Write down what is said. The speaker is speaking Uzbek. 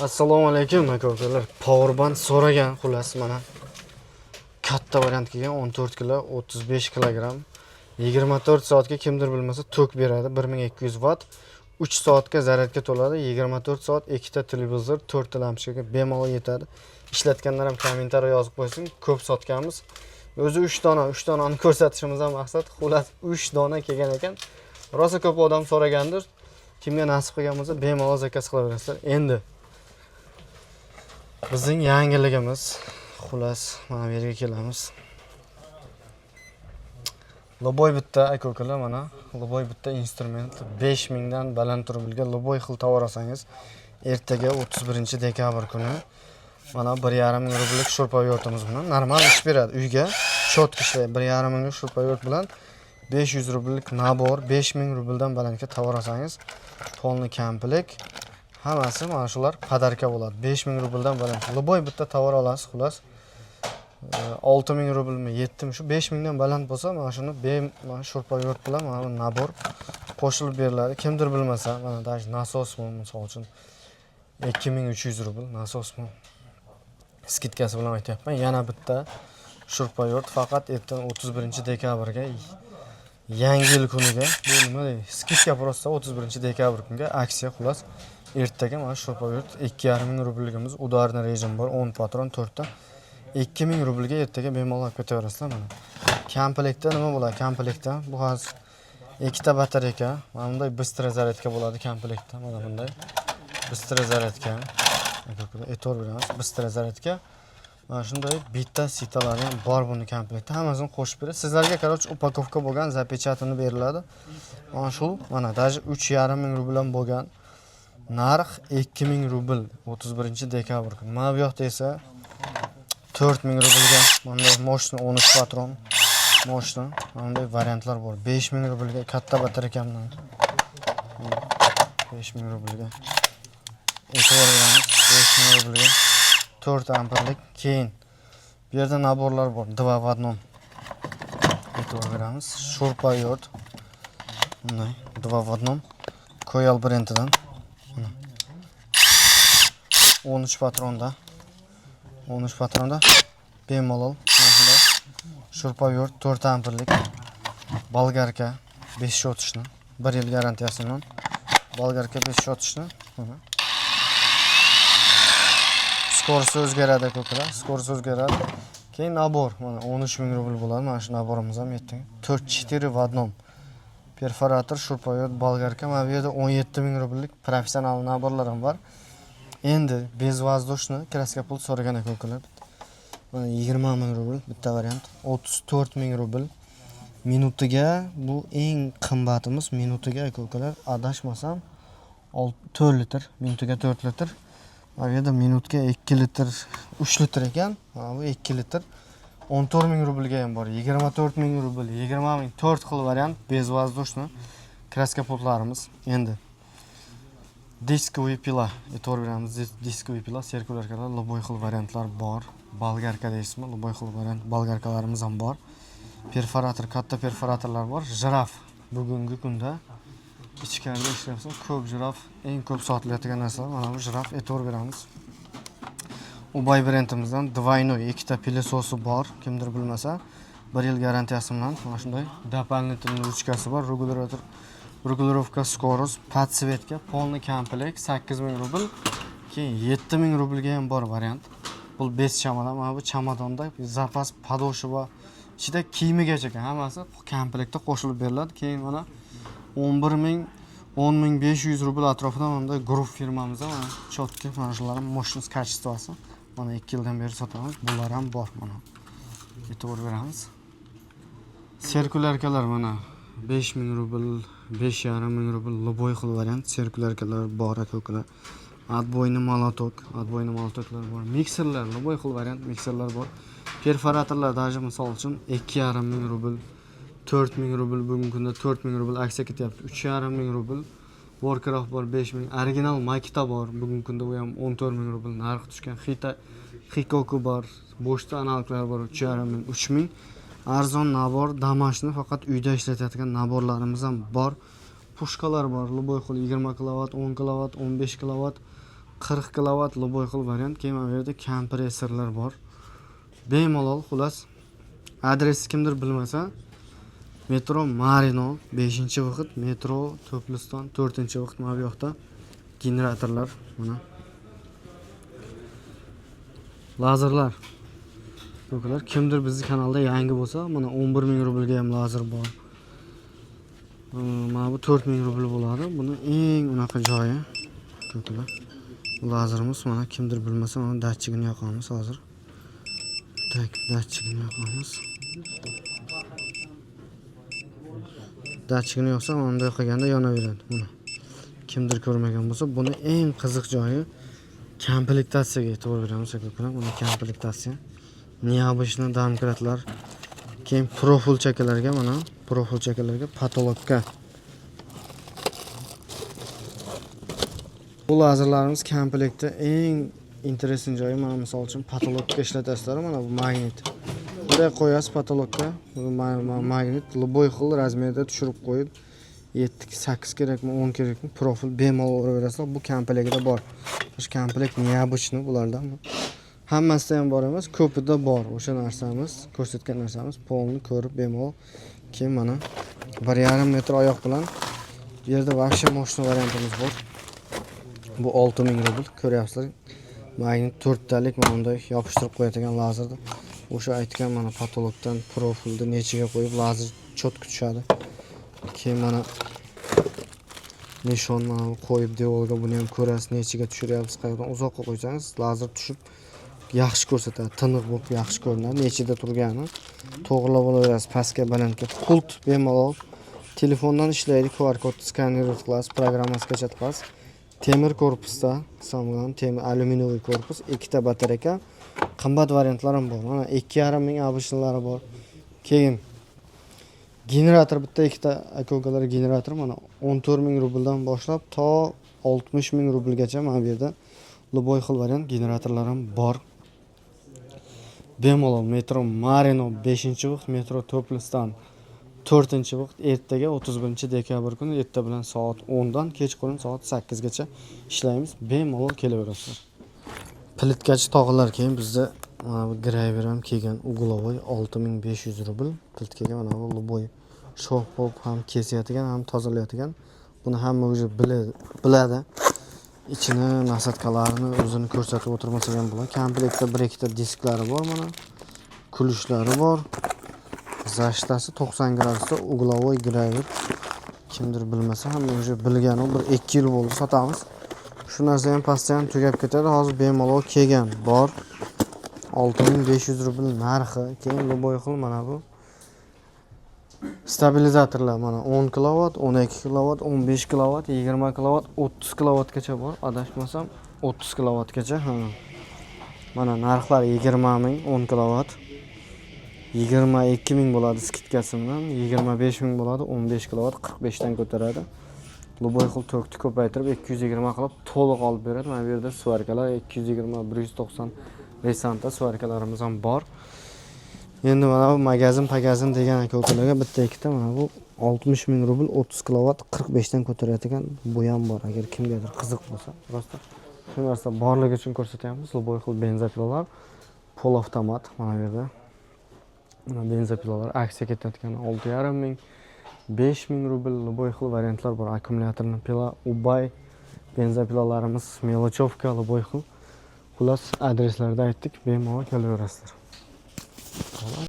Assalomu alaykum aka-ukalar. Powerband so'ragan, xullas mana katta variant kelgan 14 kg, 35 kg. 24 soatga kimdir bilmasa tok beradi. 1200 watt. 3 soatga zaryadga to'ladi. 24 soat ikkita televizor, 4 ta lampochka bemalol yetadi. Ishlatganlar ham kommentariy yozib qo'ysin. Ko'p sotganmiz. O'zi 3 donani ko'rsatishimiz ham maqsad. Xullas 3 dona kelgan ekan. Rosa ko'p odam so'ragandir. Kimga nasib qilgan bo'lsa bemalol zakaz qilaverasizlar. Endi bizning yangiligimiz, xullas mana bu yerga kelamiz. Loboy bitta aka-ukalar, mana loboy bitta instrument 5000 dan baland turbilga loboy xil tovar olsangiz, ertaga 31 dekabr kuni mana 1,5 ming rubllik shurpayortimiz bilan normal ish beradi. Uyga cho'tki ishlaydi. 1,5 ming shurpayor bilan 500 rubllik nabor 5000 rubldan balandga tovar olsangiz, polni komplekt hammasi mana shular podarka bo'ladi. 5000 rubldan baland. Loboy bitta tovar olasiz, xullas. 6000 rublmi, 7000 shu 5000 dan baland bo'lsa, mana shuni mana shurpayor bilan mana bu nabor qo'shilib beriladi. Kimdir bilmasa, mana dash nasosmi, misol uchun 2300 rubl nasosmi. Skidkasi bilan aytyapman. Yana bitta shurpayor faqat ertaga 31 dekabrga yangi yil kuniga, bu nima deydi? Skidka просто 31 dekabr kunga aksiya, xullas. Ertaga mana shurpayor 2,5 ming rubligimiz, udarni rejim bor, 10 patron 4 ta. 2000 rublga ertaga bemalol olib ketaverasizlar mana. Komplektda nima bo'ladi? Komplektda bu hozir ikkita batareyka, mana bunday bыстро zaryadka bo'ladi komplektda. Mana bunday bыстро zaryadka. E'tibor beramiz, bыстро zaryadka. Mana shunday bitta sitalari ham bor buni komplektda. Hammasini qo'shib beradi. Sizlarga короче upakovka bo'lgan zapechatini beriladi. Mana shu, mana даже 3,5 ming rubl bo'lgan narx 2000 rubl 31 dekabr. Mana bu yoqda esa 4000 rublga bunday moshina 13 patron moshina, bunday variantlar bor. 5000 rublga katta batareykamdan. 5000 rublga. E'tibor beramiz. 5000 rublga 4 amperlik. Keyin bu yerda naborlar bor. 2 в 1. E'tibor beramiz. Shurpayor. Bunday 2 в 1. Koyal brendidan. 13 patronda. 13 patronda bemalol mana shurpayor 4 amperlik bolgarka 5 shotishni 1 yil garantiyasi bilan bolgarka 5 shotishni skorosti o'zgaradi ko'klar, skorosti o'zgaradi. Keyin nabor mana 13 ming rubl bo'ladi. Mana shu naborimiz ham yetdi. 4 в 1 perforator, shurpayor, bolgarka. Mana bu yerda 17 ming rubllik professional naborlarim bor. Endi bezvazdoshni kraska pul so'ragan aka-ukalar. Mana 20 ming rubl bitta variant, 34 ming rubl. Minutiga bu eng qimmatimiz, minutiga aka-ukalar adashmasam 4 litr, minutiga 4 litr. Mana bu yerda minutga 2 litr, 3 litr ekan. Mana bu 2 litr 14 ming rublga ham bor. 24 ming rubl, 20 ming 4 xil variant bezvazdoshni kraska pullarimiz. Endi diskovый pila, e'tibor beramiz. Diskovый pila, sirkulyarkalar, loboy xil variantlar bor. Bolgarka deysizmi? Loboy xil variant bolgarkalarimiz ham bor. Perforator, katta perforatorlar bor. Jiraf bugungi kunda ichkarida ishlayapsa, ko'p jiraf, eng ko'p sotilayotgan narsalar mana bu jiraf. E'tibor beramiz. Ubay brendimizdan двойной ikkita pilesosi bor. Kimdir bilmasa, 1 yil garantiyasi bilan mana shunday дополнительный ручкасы bor. Regulировка скорость, подсветка, полный комплект 8000 rubl. Keyin 7000 rublga ham bor variant. Bu 5 chamadon, mana bu chamadonda zapas padoshi va ichida kiyimigacha hammasi komplektda qo'shilib beriladi. Keyin mana 11000 10500 rubl atrofida mana guruh firmamizda mana chotki mana shular moshina kачествоsi. Mana 2 yildan beri sotamiz. Bular ham bor mana. E'tibor beramiz. Sirkulyarkalar mana 5000 rubl, 5,5 ming rubl loboy xil variant sirkulyarkalar bor aka-ukalar. Отбойный molotoklar bor. Mikserlar, loboy xil variant mikserlar bor. Perforatorlar даже misol uchun 2,5 ming rubl, 4000 rubl, bugungi kunda 4000 rubl aksiya ketyapti. 3,5 ming rubl. Warcraft bor 5000. Original Makita bor. Bugungi kunda u ham 14 ming rubl narx tushgan. Hikoku bor. Boshqa analoglar bor 3,5 ming, 3000. Arzon nabor, damashni faqat uyda ishlatadigan naborlarimiz ham bor. Pushkalar bor, loboy xil 20 kW, 10 kW, 15 kW 40 kilovat любой xil variant. Keyin mana bu yerda kompressorlar bor. Bemalol, xullas. Adresi kimdir bilmasa, Metro Marino 5-vaqt, Metro To'pliston 4-vaqt mana bu yoqda generatorlar mana. Lazerlar. Do'klar, kimdir bizning kanalda yangi bo'lsa, mana 11 ming rublga ham lazer bor. Mana bu 4 ming rubl bo'ladi. Buni eng unaqa joyi. Do'klar. Lazerimiz mana kimdir bilmasa, mana datchigini yoqamiz hozir. Tak, datchigini yoqamiz. Datchigini yoqsa, bunday qilganda yonaveradi. Mana. Kimdir ko'rmagan bo'lsa, buni eng qiziq joyi komplektatsiyaga e'tibor beramiz do'klar. Buni komplektatsiya. Необычно домкратlar. Keyin profil chakalarga mana, profil chakalarga patologga. Bu lazerlarimiz komplektda eng interesting joyi mana misol uchun patologga ishlatasizlar, mana bu magnit. Bunday qo'yasiz patologga, bu magnit любой xil razmerda tushirib qo'yib 7-8 kerakmi, 10 kerakmi, profil bemalol uraverasizlar. Bu komplektda bor. Shu komplekt необычный bulardan. Hammasida ham bor emas, ko'pida bor. O'sha narsamiz, ko'rsatgan narsamiz polni ko'rib bemalol. Keyin mana 1,5 metr oyoq bilan bu yerda vahshiy moshina variantimiz bor. Bu 6000 rubl ko'ryapsizlar. Magnit 4 talik mana bunday yopishtirib qo'yadigan lazerda. O'sha aytgan mana patologdan profilni nechiga qo'yib lazer chotki tushadi. Keyin mana nishon mana qo'yib devorga buni ham ko'rasiz, nechiga tushiryapsiz. Qayerdan uzoqqa qo'ysangiz lazer tushib yaxshi ko'rsatadi, tiniq bo'lib yaxshi ko'rinadi. Nechida turgani to'g'rilab olaverasiz pastga, balandga. Pult bemalol telefondan ishlaydi, QR kod skaner qilasiz, programmasigacha qilasiz. Temir korpusda, hisoblangan temir alyuminiy korpus, ikkita batareyka, qimmat variantlar ham bor. Mana 2,5 ming abishlari bor. Keyin generator bitta ikkita akogalar generator mana 14 ming rubldan boshlab to 60 ming rublgacha mana bu yerda любой xil variant generatorlar ham bor. Bemalol Metro Marino 5-vaqt, Metro To'pliston 4-vaqt, ertaga 31-dekabr kuni erta bilan soat 10 dan kechqurun soat 8 gacha ishlaymiz. Bemalol kelaverasizlar. Plitkachi tog'lar keyin bizda mana bu graver ham kelgan, uglovoy 6500 rubl. Plitkaga mana bu любой sho'x ham kesayotgan, ham tozalayotgan. Buni hamma o'zi biladi. İçini nasatkalarini o'zini ko'rsatib o'tirmasa ham bo'ladi. Komplektda 1-2 ta disklari bor mana. Kulishlari bor. Zashtasi 90 gradusda uglovoy graver. Kimdir bilmasa hamma o'zi bilgani, bir 2 yil bo'ldi sotamiz. Shu narsa ham pastda ham tugab ketadi. Hozir bemalol kelgan bor. 6500 rubl narxi. Keyin любой xil mana bu stabilizatorlar mana 10 kilovat, 12 kilovat, 15 kilovat, 20 kilovat, 30 kilovatgacha bor. Adashmasam 30 kilovatgacha. Mana narxlar 20 ming 10 kilovat. 22 ming bo'ladi skitkasi bilan, 25 ming bo'ladi 15 kilovat 45 dan ko'taradi. Любой xil tokni ko'paytirib 220 qilib to'liq olib beradi. Mana bu yerda svarkalar 220, 190 resanta svarkalarimiz ham bor. Endi mana bu magazin degan aka-ukalarga bitta ikkita mana bu 60 ming rubl 30 kilovat 45 dan ko'taradigan bu ham bor. Agar kimgadir qiziq bo'lsa, rosta shu narsa borligi uchun ko'rsatyapmiz. Любой xil benzopilalar, polavtomat mana bu yerda. Mana benzopilalar aksiya ketayotgan 6,5 ming, 5 ming rubl любой xil variantlar bor. Akkumulyatorli pila, Ubay benzopilalarimiz, Melochovka любой xil. Xullas adreslarda aytdik, bemalol kelaverasizlar.